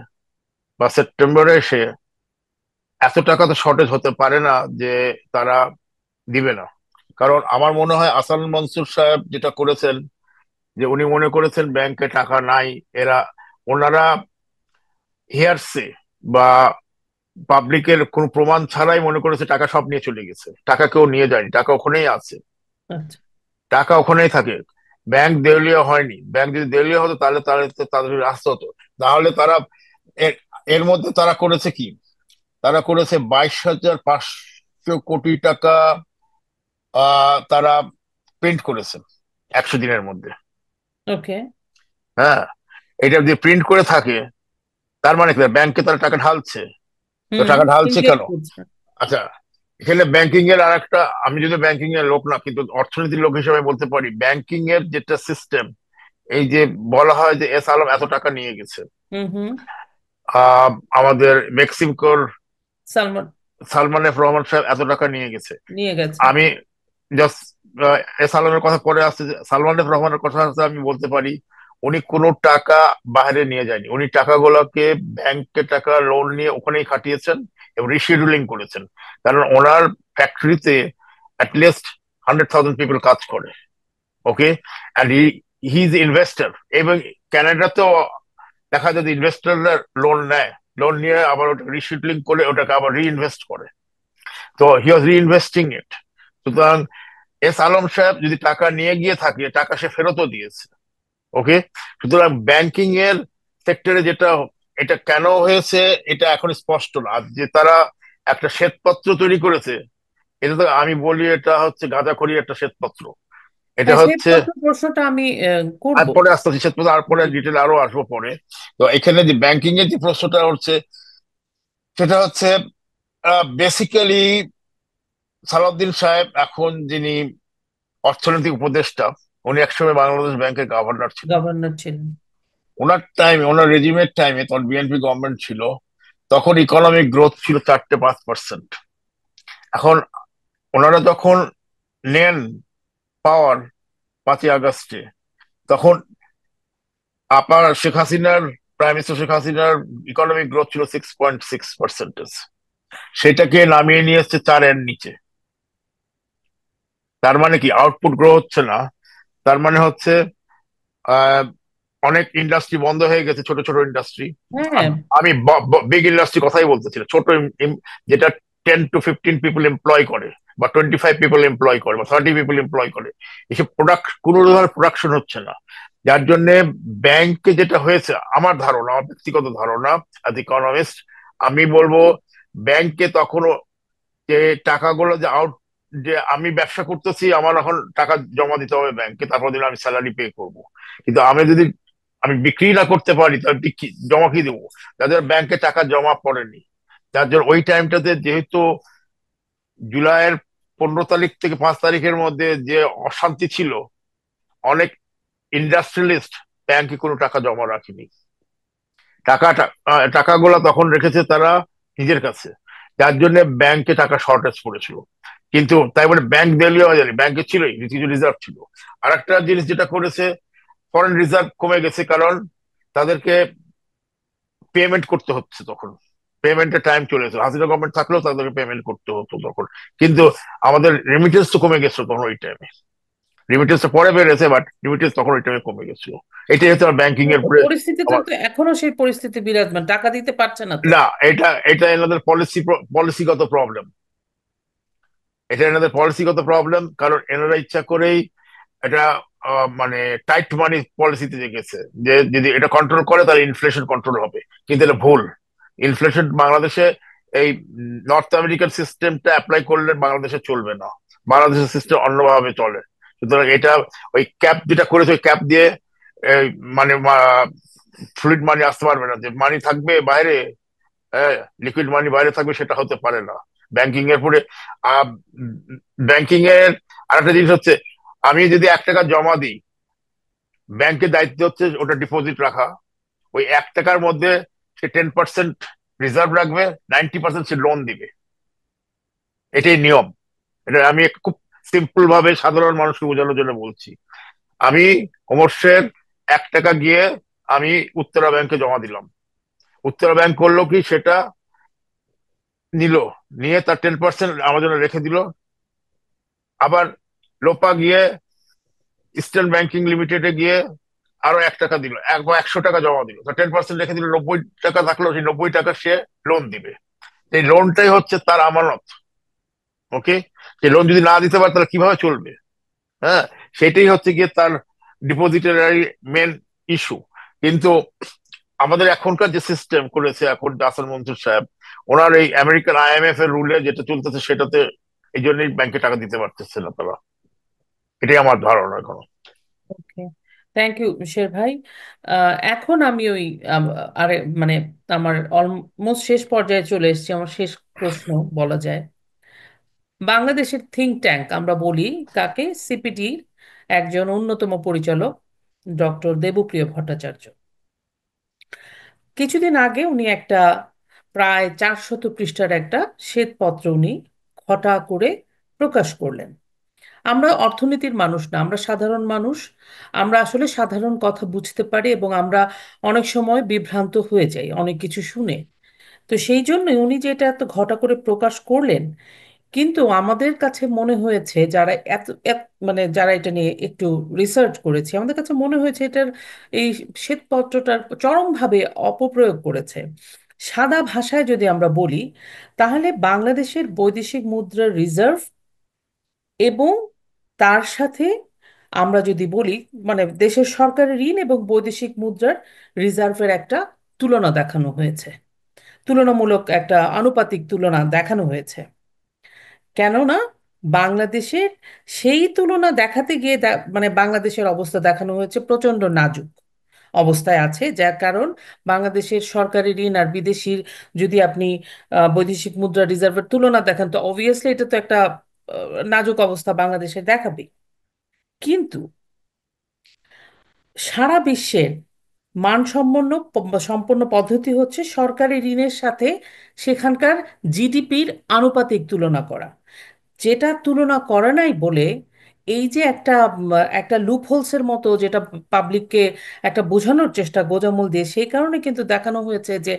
বা সেপ্টেম্বরে এসে এত টাকা তো শর্টেজ হতে পারে না যে তারা দিবে না। কারণ আমার মনে হয় আসান মনসুর সাহেব যেটা করেছেন, যে উনি মনে করেছেন ব্যাংকে টাকা নাই, এরা ওনারা হেয়ারসে বা পাবলিকের কোনো প্রমাণ ছাড়াই মনে করেছে টাকা সব নিয়ে চলে গেছে, টাকা কেউ নিয়ে যায়নি, টাকা ওখানেই আছে, আচ্ছা। টাকা ওখানেই থাকে। ব্যাংক দেউলিয়া হয়নি, ব্যাংক যদি দেউলিয়া হতো তাহলে তাহলে তো তাদের রাস্তা হতো। তাহলে তারা এর এর মধ্যে তারা করেছে কি, তারা করেছে 22,500 কোটি টাকা তারা প্রিন্ট করেছে 100 দিনের মধ্যে। ওকে। হ্যাঁ, এটা যদি প্রিন্ট করে থাকে, তার মানে কি ব্যাংকে তারা টাকা ঢালছে। তো হুম। টাকা ঢালছে ইনজেক্ট কেন? করছে। আচ্ছা, এখানে ব্যাংকিং এর আর একটা, আমি যদি ব্যাংকিং এর লোক না কিন্তু অর্থনীতির লোক হিসেবে বলতে পারি, ব্যাংকিং এর যেটা সিস্টেম, এই যে বলা হয় যে এস আলম এত টাকা নিয়ে গেছে, হুম। হুম। আমাদের মেক্সিকোর সালমান। সালমান এফ রহমান সাহেব এত টাকা নিয়ে গেছে। নিয়ে গেছে। আমি জাস্ট এস আলমের কথা পরে আসছে, যে সালমান এফ রহমানের কথা আসছে, আমি বলতে পারি উনি কোনো টাকা বাইরে নিয়ে যায়নি, উনি টাকাগুলোকে ব্যাংকে টাকা লোন নিয়ে ওখানেই খাটিয়েছেন এবং রিশিডিউলিং করেছেন। কারণ ওনার ফ্যাক্টরিতে অ্যাটলিস্ট 100,000 পিপল কাজ করে। ওকে, অ্যান্ড হি ইজ ইনভেস্টর। এবং ক্যানাডাতেও দেখা যায় ইনভেস্টররা লোন নেয়, লোন নিয়ে আবার ওটা রিশিডিউলিং করে ওটাকে আবার রিইনভেস্ট করে। তো হি ওয়াজ রিইনভেস্টিং ইট। সুতরাং এস আলম সাহেব যদি টাকা নিয়ে গিয়ে থাকে, টাকা সে ফেরতও দিয়েছে। ওকে, সুতরাং ব্যাংকিং এর সেক্টরে যেটা, এটা কেন হয়েছে এটা এখন স্পষ্ট না। আর যে তারা একটা শ্বেতপত্র তৈরি করেছে, এটা তো আমি বলি এটা হচ্ছে গাঁজাখড়ি একটা শ্বেতপত্র। এটা হ্যাঁ, হচ্ছে, শ্বেতপত্র প্রশ্নটা আমি আর করব। পরে আস্তে আস্তে শ্বেতপত্র আর পরে জি। ডিটেল আরো আসবো পরে। তো এখানে যে ব্যাংকিং এর যে প্রশ্নটা হচ্ছে, সেটা হচ্ছে বেসিক্যালি সালাউদ্দিন সাহেব এখন যিনি অর্থনৈতিক উপদেষ্টা, উনি একসময় বাংলাদেশ ব্যাংকের গভর্নর ছিলেন। গভর্নর ছিলেন। ওনার টাইমে, ওনার রেজিমের টাইমে, তখন বিএনপি গভর্নমেন্ট ছিল, তখন ইকোনমিক গ্রোথ ছিল 4-5%। এখন ওনারা যখন নেন পাওয়ার 5ই আগস্টে, তখন আপার শেখ হাসিনার প্রাইম মিনিস্টার শেখ হাসিনার ইকোনমিক গ্রোথ ছিল 6.6%। সেটাকে নামিয়ে নিয়ে এসছে 4-এর নিচে। তার মানে কি আউটপুট গ্রো হচ্ছে না, তার মানে হচ্ছে আহ, অনেক ইন্ডাস্ট্রি বন্ধ হয়ে গেছে, ছোট ছোট ইন্ডাস্ট্রি। হ্যাঁ, আমি বিগ ইন্ডাস্ট্রি কথাই বলতেছি না, ছোট যেটা 10 to 15 পিপল এমপ্লয় করে, বা 25 পিপল এমপ্লয় করে, বা 30 পিপল এমপ্লয় করে। এসব প্রোডাক্ট কোনো ধরনের প্রোডাকশন হচ্ছে না। যার জন্য ব্যাংকে যেটা হয়েছে, আমার ধারণা, আমার ব্যক্তিগত ধারণা অ্যাজ ইকোনমিস্ট, আমি বলবো ব্যাংকে তখনও যে টাকাগুলো যে যে আমি ব্যবসা করতেছি, আমার এখন টাকা জমা দিতে হবে ব্যাংকে, তারপর দিন আমি স্যালারি পে করব। কিন্তু আমি যদি আমি বিক্রি না করতে পারি, তাহলে জমা কি দেবো? যাদের ব্যাংকে টাকা জমা পড়েনি, যার জন্য ওই টাইমটাতে যেহেতু জুলাইয়ের 15 তারিখ থেকে 5 তারিখের মধ্যে যে অশান্তি ছিল, অনেক ইন্ডাস্ট্রিয়ালিস্ট ব্যাংকে কোনো টাকা জমা রাখেনি। টাকাগুলো তখন রেখেছে তারা নিজের কাছে, যার জন্য ব্যাংকে টাকা শর্টেজ পড়েছিল। কিন্তু তাই বলে ব্যাংক দেলিয়ে হয়ে যায়নি, ব্যাংকে ছিলই, কিছু রিজার্ভ ছিল। আর একটা জিনিস যেটা করেছে, ফরেন রিজার্ভ কমে গেছে, কারণ তাদেরকে পেমেন্ট করতে হচ্ছে তখন। পেমেন্টের টাইম চলে এসেছে, হাসিনা গভর্নমেন্ট থাকলেও তাদেরকে পেমেন্ট করতে হতো তখন। কিন্তু আমাদের রেমিটেন্স তো কমে গেছে তখন ওই টাইমে। রেমিটেন্সটা পরে বেড়েছে, বাট রেমিটেন্স তখন ওই টাইমে কমে গেছিল। এটাই হচ্ছে আমার ব্যাংকিং এর উপরে পরিস্থিতিটা আমার। তো এখনো সেই পরিস্থিতি বিরাজমান, টাকা দিতে পারছে না তো। না, এটা এটা এনাদের পলিসিগত প্রবলেম। এটা এনাদের পলিসিগত প্রবলেম, কারণ এনারা ইচ্ছা করেই এটা মানে টাইট মানি পলিসিতে গেছে, যে যদি এটা কন্ট্রোল করে তাহলে ইনফ্লেশন কন্ট্রোল হবে। কিন্তু এটা ভুল। ইনফ্লেশন বাংলাদেশে এই নর্থ আমেরিকান সিস্টেমটা অ্যাপ্লাই করলে বাংলাদেশে চলবে না। বাংলাদেশের সিস্টেম অন্যভাবে চলে। সুতরাং এটা ওই ক্যাপ যেটা করেছে, ওই ক্যাপ দিয়ে এই মানে ফ্লুইড মানি আসতে পারবে না, যে মানি থাকবে বাইরে, হ্যাঁ, লিকুইড মানি বাইরে থাকবে, সেটা হতে পারে না ব্যাংকিং এর পরে। ব্যাংকিং এর আরেকটা জিনিস হচ্ছে, আমি যদি 1 টাকা জমা দিই, ব্যাংকের দায়িত্ব হচ্ছে ওটা ডিপোজিট রাখা। ওই 1 টাকার মধ্যে সে 10% রিজার্ভ রাখবে, 90% সে লোন দিবে। এটাই নিয়ম। এটা আমি খুব সিম্পল ভাবে সাধারণ মানুষকে বোঝানোর জন্য বলছি। আমি কমার্সের 1 টাকা গিয়ে আমি উত্তরা ব্যাংকে জমা দিলাম। উত্তরা ব্যাংক করলো কি, সেটা নিল, নিয়ে তার 10% আমার জন্য রেখে দিল। আবার লোপা গিয়ে ইস্টার্ন ব্যাংকিং লিমিটেডে গিয়ে আরো 1 টাকা দিল, একবার 100 টাকা জমা দিল, তো 10% রেখে দিল, 90 টাকা থাকলো, সেই 90 টাকা সে লোন দিবে। এই লোনটাই হচ্ছে তার আমানত। ওকে, সেই লোন যদি না দিতে পারে তাহলে কিভাবে চলবে? হ্যাঁ, সেটাই হচ্ছে গিয়ে তার ডিপোজিটারি মেন ইস্যু। কিন্তু আমাদের এখনকার যে সিস্টেম করেছে এখন ডাসার মনসুর সাহেব, ওনার এই আমেরিকান আইএমএফ এর রুলে যেটা চলতেছে সেটাতে এই জন্যই ব্যাংকে টাকা দিতে পারতেছে না তারা। এটাই আমার ধারণা এখন। ওকে, থ্যাংক ইউ শের ভাই। এখন আমি ওই আম, আরে মানে আমার অলমোস্ট শেষ পর্যায়ে চলে এসেছি, আমার শেষ প্রশ্ন বলা যায়। বাংলাদেশের থিঙ্ক ট্যাঙ্ক আমরা বলি কাকে, সিপিটির একজন অন্যতম পরিচালক ডক্টর দেবপ্রিয় ভট্টাচার্য, কিছুদিন আগে উনি একটা প্রায় 400 পৃষ্ঠার একটা শ্বেতপত্র উনি ঘটা করে প্রকাশ করলেন। আমরা অর্থনীতির মানুষ না, আমরা সাধারণ মানুষ। আমরা আসলে সাধারণ কথা বুঝতে পারি এবং আমরা অনেক সময় বিভ্রান্ত হয়ে যাই অনেক কিছু শুনে। তো সেই জন্য উনি যে এটা এত ঘটা করে প্রকাশ করলেন, কিন্তু আমাদের কাছে মনে হয়েছে যারা মানে যারা এটা নিয়ে একটু রিসার্চ করেছে, আমাদের কাছে মনে হয়েছে এটার এই শ্বেতপত্রটার চরমভাবে অপপ্রয়োগ করেছে। সাদা ভাষায় যদি আমরা বলি, তাহলে বাংলাদেশের বৈদেশিক মুদ্রার রিজার্ভ এবং তার সাথে আমরা যদি বলি মানে দেশের সরকারের ঋণ এবং বৈদেশিক মুদ্রার রিজার্ভের একটা তুলনা দেখানো হয়েছে, তুলনামূলক একটা আনুপাতিক তুলনা দেখানো হয়েছে। কেননা বাংলাদেশের সেই তুলনা দেখাতে গিয়ে মানে বাংলাদেশের অবস্থা দেখানো হয়েছে প্রচণ্ড নাজুক অবস্থায় আছে, যার কারণ বাংলাদেশের সরকারি ঋণ আর বিদেশির যদি আপনি বৈদেশিক মুদ্রা রিজার্ভের তুলনা দেখেন, তো অবভিয়াসলি এটা তো একটা নাজুক অবস্থা বাংলাদেশে দেখাবে। কিন্তু সারা বিশ্বের মানসম্পন্ন সম্পন্ন পদ্ধতি হচ্ছে সরকারি ঋণের সাথে সেখানকার জিডিপির আনুপাতিক তুলনা করা। যেটা তুলনা করে নাই বলে এই যে একটা লুপ হোলসের মতো যেটা পাবলিককে একটা বোঝানোর চেষ্টা গোঁজামূল দিয়ে, সেই কারণে কিন্তু দেখানো হয়েছে যে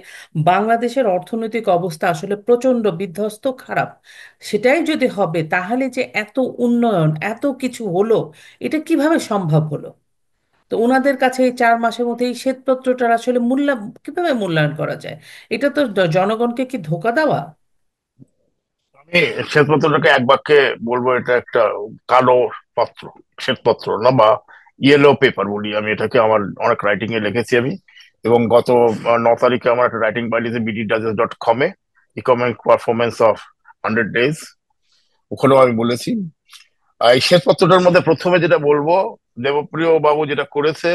বাংলাদেশের অর্থনৈতিক অবস্থা আসলে প্রচণ্ড বিধ্বস্ত, খারাপ। সেটাই যদি হবে তাহলে যে এত উন্নয়ন, এত কিছু হলো, এটা কিভাবে সম্ভব হলো? তো ওনাদের কাছে এই 4 মাসের মধ্যে এই শ্বেতপত্রটার আসলে কিভাবে মূল্যায়ন করা যায়? এটা তো জনগণকে কি ধোঁকা দেওয়া? আমি শ্বেতপত্রটাকে এক বাক্যে বলবো, এটা একটা কালো পত্র, শ্বেতপত্র না, বা ইয়েলো পেপার বলি আমি এটাকে। আমার অনেক রাইটিং এ লিখেছি আমি। এবং গত 9 তারিখে আমার একটা রাইটিং বাইরেছে bddigest.com-এ, ইকোনমিক পারফরমেন্স অফ 100 ডেজ, ওখানেও আমি বলেছি। আর এই শ্বেতপত্রটার মধ্যে প্রথমে যেটা বলবো, দেবপ্রিয় বাবু যেটা করেছে,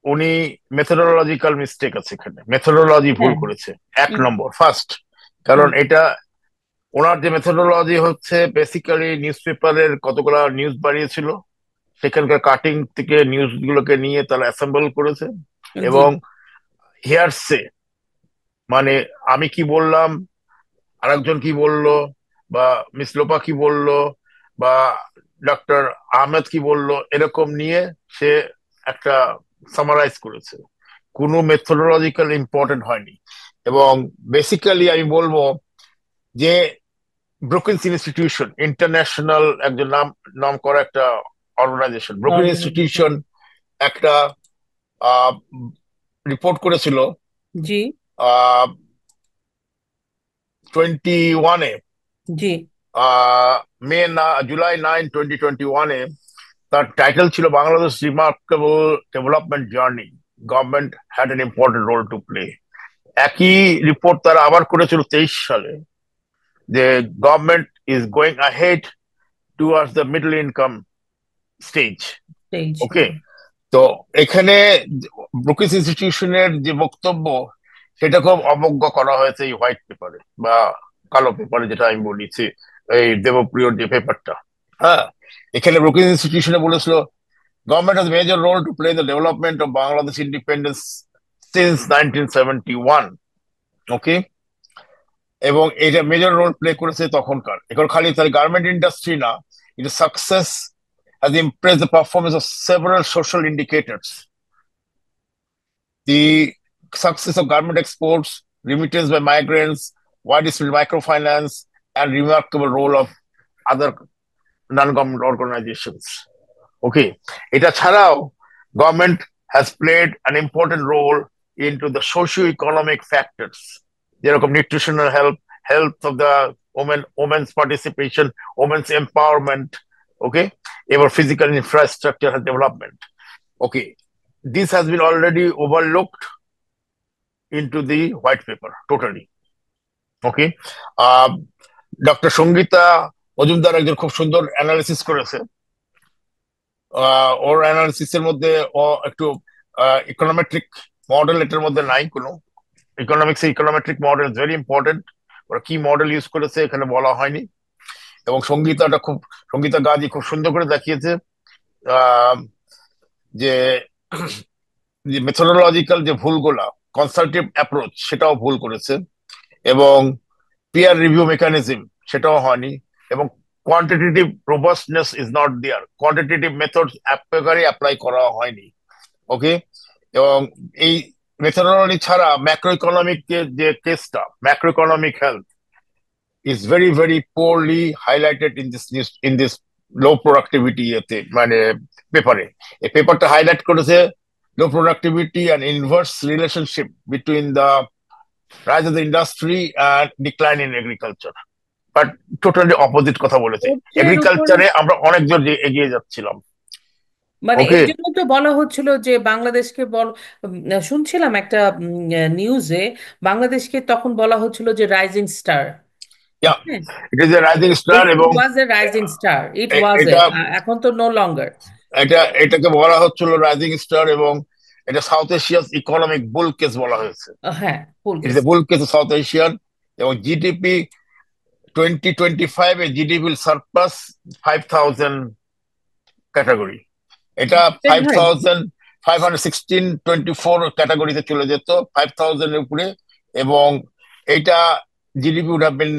উনি মেথোডোলজিক্যাল মিস্টেক আছে, এখানে মেথোডোলজি ভুল হ্যাঁ। করেছে। এক হুম। নম্বর ফার্স্ট, কারণ হুম। এটা ওনার যে মেথোডোলজি হচ্ছে বেসিক্যালি নিউজ পেপারের কতগুলা নিউজ বাড়িয়েছিল, সেখানকার কাটিং থেকে নিউজ গুলোকে নিয়ে তারা অ্যাসেম্বল করেছে। জি। এবং হিয়ারসে, মানে আমি কি বললাম, আরেকজন কি বললো, বা মিস লোপা কি বললো, বা ডক্টর আহমেদ কি বললো, এরকম নিয়ে সে একটা সামারাইজ করেছে। কোনো মেথোডোলজিক্যাল ইম্পর্টেন্ট হয়নি। এবং বেসিক্যালি আমি বলবো যে ব্রুকিনস ইনস্টিটিউশন ইন্টারন্যাশনাল, একজন নাম করা একটা অর্গানাইজেশন, ব্রুকিন অর্গানাইজেশন। ইনস্টিটিউশন একটা রিপোর্ট করেছিল জি। 21-এ, জি। জুলাই 9, 2021-এ। তার টাইটেল ছিল Bangladesh remarkable development journey, government had an important role to play. একই রিপোর্ট তারা আবার করেছিল 23 সালে, যে government is going ahead towards the middle income stage. Stage. Okay. তো এখানে ব্রুকিস ইনস্টিটিউশনের যে বক্তব্য, সেটা খুব অবজ্ঞা করা হয়েছে এই হোয়াইট পেপারে বা কালো পেপারে, যেটা আমি বলেছি, এই দেবপ্রিয়র যে পেপারটা। হ্যাঁ, এখানে ব্রুকিস ইনস্টিটিউশনে বলেছিল government has major role to play the development of Bangladesh independence since 1971। Okay. এবং এটা মেজর রোল প্লে করেছে তখনকার। এখন খালি তার গার্মেন্ট ইন্ডাস্ট্রি না, এটা success has impressed the performance of several social indicators. The success of garment exports, remittance by migrants, widespread microfinance, and remarkable role of other non-government organizations. Okay, এটা ছাড়াও government has played an important role into the socio-economic factors, যেরকম nutritional health, health of the women's participation, women's empowerment. Okay, এবার physical infrastructure development. Okay, this has been already overlooked into the white paper totally. Okay. Doctor Sangeeta Majumdar একজন খুব সুন্দর অ্যানালিসিস করেছে। ওর অ্যানালিসিসের মধ্যে ও একটু ইকোনমেট্রিক মডেল এটার মধ্যে নাই কোনো। ইকোনমিক্স ইকোনমেট্রিক মডেল ভেরি ইম্পর্টেন্ট, ওরা কি মডেল ইউজ করেছে এখানে বলা হয়নি। এবং সঙ্গীতা গাজী খুব সুন্দর করে দেখিয়েছে আহ, যে যে মেথোডোলজিক্যাল যে ভুলগুলা, কনসালটেটিভ অ্যাপ্রোচ সেটাও ভুল করেছে। এবং পিয়ার রিভিউ মেকানিজম সেটাও হয়নি। এবং quantitative robustness is not there, quantitative method একেবারে অ্যাপ্লাই করা হয়নি। ওকে। এবং এই মেথডোলজি ছাড়া ম্যাক্রো ইকোনমিক যে কেসটা, macro economic health is very very poorly highlighted in this news, in this low productivity এতে, মানে পেপারে। এই পেপারটা হাইলাইট করেছে low productivity and inverse relationship between the rise of the industry and decline in agriculture, but totally opposite কথা বলেছে। ওদের উপরে এগ্রিকালচারে আমরা অনেক দূর এগিয়ে যাচ্ছিলাম। মানে ওকে। এই জন্য তো বলা হচ্ছিল যে বাংলাদেশকে শুনছিলাম একটা নিউজে, বাংলাদেশকে তখন বলা হচ্ছিল যে rising star. Yeah, it is a rising star. It এবং ওয়াজ এ রাইজিং স্টার, ইট ওয়াজ এ, এটা এখন তো নো লঙ্গার। এটাকে বলা হচ্ছিল রাইজিং স্টার। এবং এটা সাউথ এশিয়ার ইকোনমিক বুল কেস বলা হয়েছে। হ্যাঁ, ভুল ইট ইজ এ গেছে। বুল কেস সাউথ এশিয়ার। এবং জিডিপি 2025-এ জিডিপি উইল সারপাস 5,000 ক্যাটাগরি। এটা বেশ ফাইভ ভাই। থাউজেন্ড 516-24 ক্যাটাগরিতে চলে যেত, 5,000 এর উপরে। এবং এইটা GDP would have been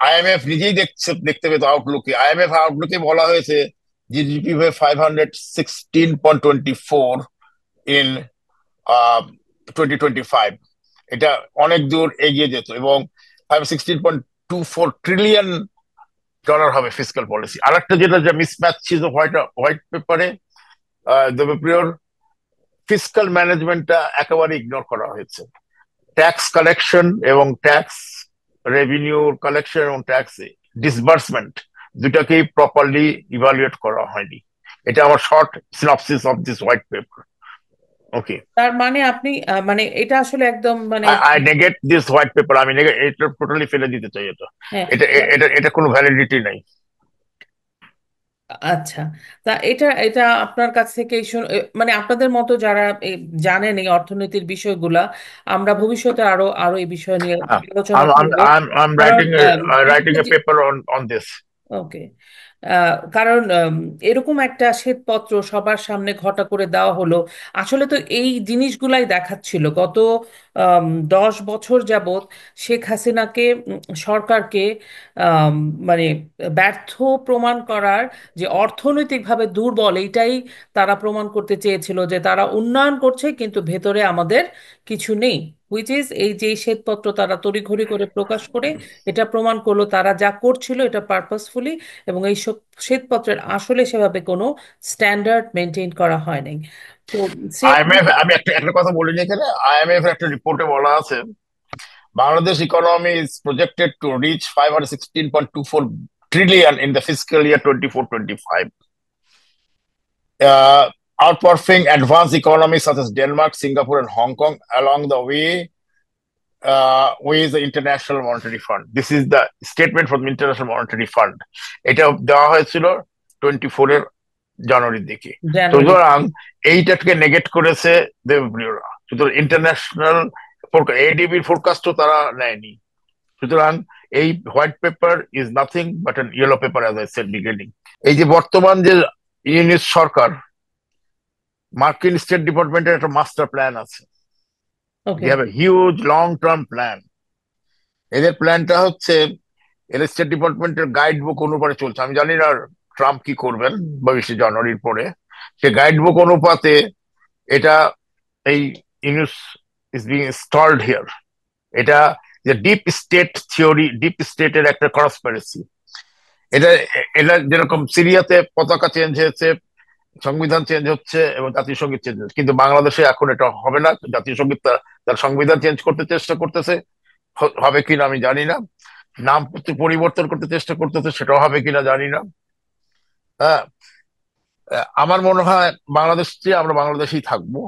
IMF নিজেই দেখতে পেতো আউটলুকে, আইএমএফ আউটলুকে বলা হয়েছে জিডিপি হবে 516.24 ইন 2025। এটা অনেক দূর এগিয়ে যেত, এবং 516.24 ট্রিলিয়ন ডলার হবে ফিসকাল পলিসি। আর একটা যেটা যে মিসম্যাচ ছিল হোয়াইট হোয়াইট পেপারে, দেবপ্রিয়র, ফিসকাল ম্যানেজমেন্টটা একেবারে ইগনোর করা হয়েছে। ট্যাক্স কালেকশন এবং ট্যাক্স রেভিনিউ কালেকশন এবং ট্যাক্স ডিসবার্সমেন্ট দুটাকেই প্রপারলি ইভালুয়েট করা হয়নি। এটা আমার short synopsis of this white paper. Okay, তার মানে আপনি মানে এটা আসলে একদম মানে I negate this white paper. আমি এটা টোটালি ফেলে দিতে চাই। এটা হ্যাঁ। এটা এটা এটা কোনো ভ্যালিডিটি নাই। আচ্ছা, তা এটা এটা আপনার কাছ থেকে মানে আপনাদের মতো যারা জানেন এই অর্থনীতির বিষয়গুলা, আমরা ভবিষ্যতে আরো আরো এই বিষয় নিয়ে আলোচনা করব। I'm কারণ writing a paper on this. ওকে, কারণ এরকম একটা শ্বেতপত্র সবার সামনে ঘটা করে দেওয়া হলো। আসলে তো এই জিনিসগুলাই দেখাচ্ছিল গত 10 বছর যাবত শেখ হাসিনাকে, সরকারকে আম, মানে ব্যর্থ প্রমাণ করার, যে অর্থনৈতিকভাবে দুর্বল এইটাই তারা প্রমাণ করতে চেয়েছিল, যে তারা উন্নয়ন করছে কিন্তু ভেতরে আমাদের কিছু নেই। হুইচ ইজ এই যে শ্বেতপত্র তারা তড়িঘড়ি করে প্রকাশ করে এটা প্রমাণ করলো তারা যা করছিল এটা পারপাসফুলি, এবং এই সব শ্বেতপত্রের আসলে সেভাবে কোনো স্ট্যান্ডার্ড মেনটেন করা হয় নাই। তো সেম। IMF, আমি একটা একটা কথা বলিনি এখানে, আইএমএফ এর একটা রিপোর্টে বলা আছে Bangladesh economy is projected to reach 516.24 trillion in the fiscal year 24-25, uh, outperforming advanced economies such as Denmark, Singapore, and Hong Kong along the way with the International Monetary Fund. This is the statement from the International Monetary Fund. এটা দেওয়া হয়েছিল 24 জানুয়ারির দিকে। জানুয়ারি। সুতরাং এইটাকে নেগেট করেছে দেবপ্রিয়রা। সুতরাং ইন্টারন্যাশনাল এডিবির ফোরকাস্টও তারা নেয়নি। সুতরাং এই white paper is nothing but an yellow paper, as I said beginning. এই যে বর্তমান যে ইউনিস সরকার, মার্কিন স্টেট ডিপার্টমেন্টের একটা মাস্টার প্ল্যান আছে। Okay. They have a huge long term plan. এদের প্ল্যানটা হচ্ছে, এর স্টেট ডিপার্টমেন্টের গাইড বুক অনুপাতে চলছে। আমি জানি না ট্রাম্প কি করবেন 22 জানুয়ারির পরে। সে গাইড বুক অনুপাতে এটা, এই Yunus is being installed here. এটা যে ডিপ স্টেট থিওরি, ডিপ স্টেটের একটা কনস্পিরেসি। এটা এটা যেরকম সিরিয়াতে পতাকা চেঞ্জ হয়েছে, সংবিধান চেঞ্জ হচ্ছে এবং জাতীয় সঙ্গীত চেঞ্জ হচ্ছে, কিন্তু বাংলাদেশে এখন এটা হবে না। জাতীয় সঙ্গীত তার সংবিধান চেঞ্জ করতে চেষ্টা করতেছে, হবে কিনা আমি জানি না। নাম পরিবর্তন করতে চেষ্টা করতেছে, সেটাও হবে কিনা জানি না। হ্যাঁ, আমার মনে হয় বাংলাদেশে আমরা বাংলাদেশেই থাকবো।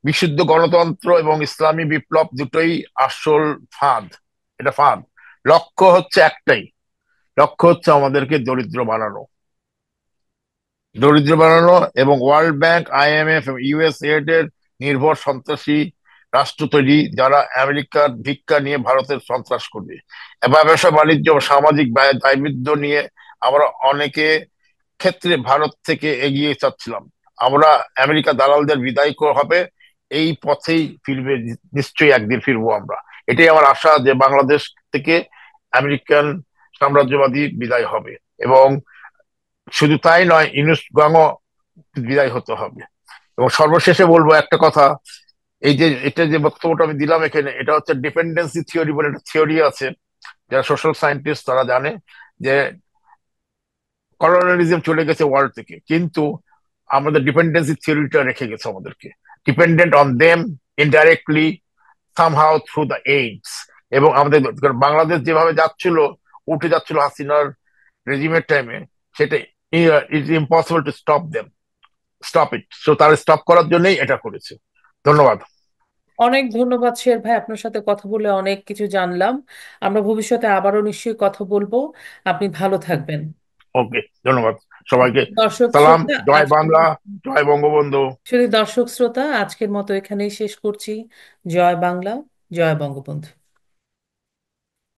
বিশুদ্ধ গণতন্ত্র এবং ইসলামী বিপ্লব দুটোই আসল ফাঁদ। এটা ফাঁদ। লক্ষ্য হচ্ছে একটাই, লক্ষ্য হচ্ছে আমাদেরকে দরিদ্র বানানো, দরিদ্র বানানো এবং ওয়ার্ল্ড ব্যাংক, আইএমএফ এবং ইউএসএইড এর নির্ভর সন্ত্রাসী রাষ্ট্র তৈরি, যারা আমেরিকার ভিক্ষা নিয়ে ভারতের সন্ত্রাস করবে। ব্যবসা বাণিজ্য ও সামাজিক দায়িত্ব নিয়ে আমরা অনেকে ক্ষেত্রে ভারত থেকে এগিয়ে যাচ্ছিলাম। আমরা আমেরিকা দালালদের বিদায় হবে, এই পথেই ফিরবে, নিশ্চয়ই একদিন ফিরবো আমরা। এটাই আমার আশা, যে বাংলাদেশ থেকে আমেরিকান সাম্রাজ্যবাদী বিদায় হবে, এবং শুধু তাই নয়, ইউনুস গাঙও বিদায় হতে হবে। এবং সর্বশেষে বলবো একটা কথা, এই যে এটা যে বক্তব্যটা আমি দিলাম এখানে, এটা হচ্ছে ডিপেন্ডেন্সি থিওরি বলে একটা থিওরি আছে। যারা সোশ্যাল সায়েন্টিস্ট তারা জানে যে কলোনিয়ালিজম চলে গেছে ওয়ার্ল্ড থেকে, কিন্তু আমাদের ডিপেন্ডেন্সি থিওরিটা রেখে গেছে আমাদেরকে dependent on them indirectly, somehow through the AIDS. এবং আমাদের বাংলাদেশ যেভাবে যাচ্ছিল, উঠে যাচ্ছিল হাসিনার রেজিমের টাইমে, সেটা is impossible to stop it. So তারা স্টপ করার জন্যই এটা করেছে। ধন্যবাদ। অনেক ধন্যবাদ শের ভাই, আপনার সাথে কথা বলে অনেক কিছু জানলাম। আমরা ভবিষ্যতে আবারও নিশ্চয়ই কথা বলবো। আপনি ভালো থাকবেন। ওকে, ধন্যবাদ সবাইকে। দর্শক সালাম, শ্রোতা, জয় আজকের বাংলা, জয় বঙ্গবন্ধু। শুধু দর্শক শ্রোতা, আজকের মতো এখানেই শেষ করছি। জয় বাংলা, জয় বঙ্গবন্ধু।